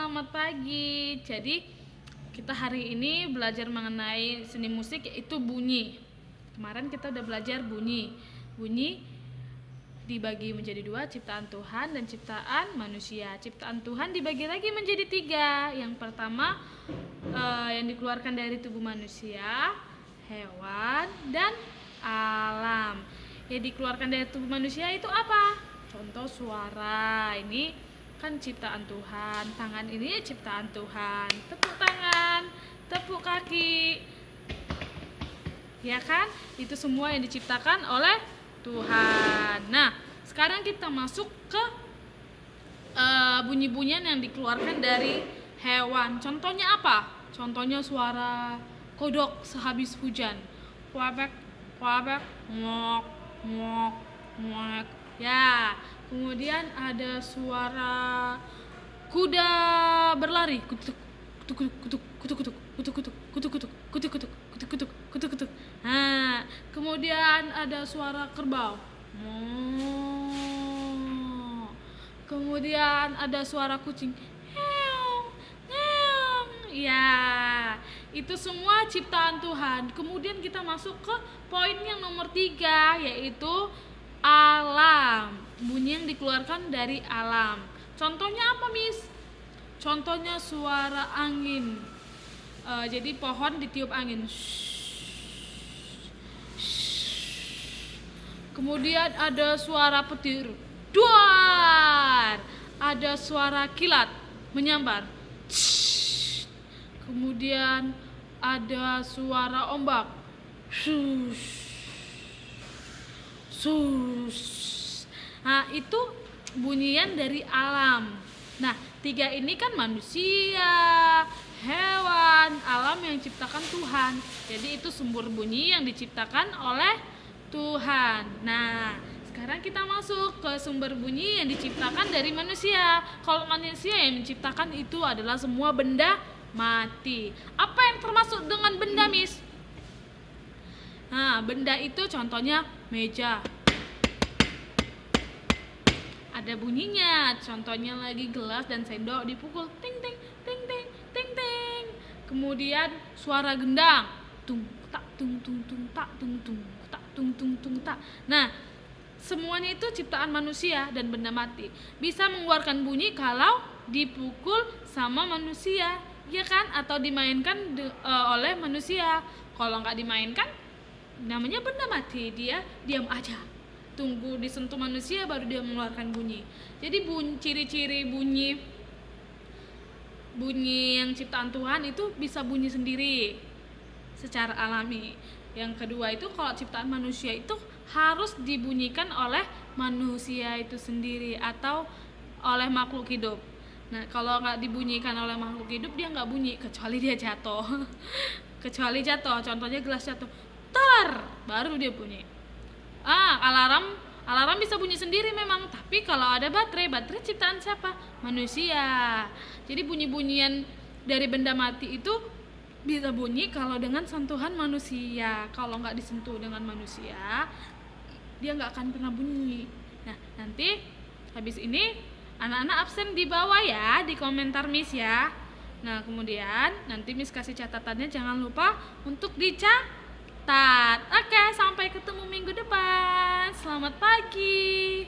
selamat pagi. Jadi kita hari ini belajar mengenai seni musik, yaitu bunyi. Kemarin kita udah belajar bunyi. Bunyi dibagi menjadi dua, ciptaan Tuhan dan ciptaan manusia. Ciptaan Tuhan dibagi lagi menjadi tiga. Yang pertama yang dikeluarkan dari tubuh manusia, hewan, dan alam. Yang dikeluarkan dari tubuh manusia itu apa? Contoh suara, ini kan ciptaan Tuhan. Tangan ini ciptaan Tuhan. Tepuk tangan, tepuk kaki, ya kan? Itu semua yang diciptakan oleh Tuhan. Nah, sekarang kita masuk ke bunyi-bunyian yang dikeluarkan dari hewan. Contohnya apa? Contohnya suara kodok sehabis hujan. Kuabek, kuabek, ngok, ngok, ngok. Ya, kemudian ada suara kuda berlari. Kutuk, kutuk, kutuk, kutuk, kutuk, kutuk, kutuk, kutuk, kutuk, kutuk, kutuk, kutuk, kutuk, kutuk, kutuk. Nah, kemudian ada suara kerbau. Kemudian ada suara kucing. Ya, itu semua ciptaan Tuhan. Kemudian kita masuk ke poin yang nomor 3, yaitu alam. Bunyi yang dikeluarkan dari alam. Contohnya apa, Miss? Contohnya suara angin. Jadi pohon ditiup angin. Kemudian ada suara petir. Duar. Ada suara kilat menyambar. Kemudian ada suara ombak. Nah, itu bunyian dari alam. Nah, 3 ini kan manusia, hewan, alam yang diciptakan Tuhan. Jadi itu sumber bunyi yang diciptakan oleh Tuhan. Nah, sekarang kita masuk ke sumber bunyi yang diciptakan dari manusia. Kalau manusia yang menciptakan itu adalah semua benda mati. Apa yang termasuk dengan benda, Miss? Nah, benda itu contohnya meja. Ada bunyinya, contohnya lagi gelas dan sendok dipukul, ting ting ting ting ting ting. Kemudian suara gendang, tung tak tung tung tung tak tung tung tak tung tung tung tak. Nah, semuanya itu ciptaan manusia dan benda mati. Bisa mengeluarkan bunyi kalau dipukul sama manusia, ya kan? Atau dimainkan oleh manusia. Kalau nggak dimainkan, namanya benda mati, dia diam aja. Tunggu disentuh manusia baru dia mengeluarkan bunyi. Jadi ciri-ciri bunyi yang ciptaan Tuhan itu bisa bunyi sendiri secara alami. Yang kedua itu kalau ciptaan manusia itu harus dibunyikan oleh manusia itu sendiri atau oleh makhluk hidup. Nah, kalau nggak dibunyikan oleh makhluk hidup, dia nggak bunyi kecuali dia jatuh. Kecuali jatuh, contohnya gelas jatuh, tar, baru dia bunyi. Alarm bisa bunyi sendiri memang, tapi kalau ada baterai ciptaan siapa? Manusia. Jadi bunyi-bunyian dari benda mati itu bisa bunyi kalau dengan sentuhan manusia. Kalau nggak disentuh dengan manusia, dia nggak akan pernah bunyi. Nah, nanti habis ini anak-anak absen di bawah ya, di komentar Miss ya. Nah, kemudian nanti Miss kasih catatannya, jangan lupa untuk dicatat. Oke, sampai ketemu minggu depan. Selamat pagi.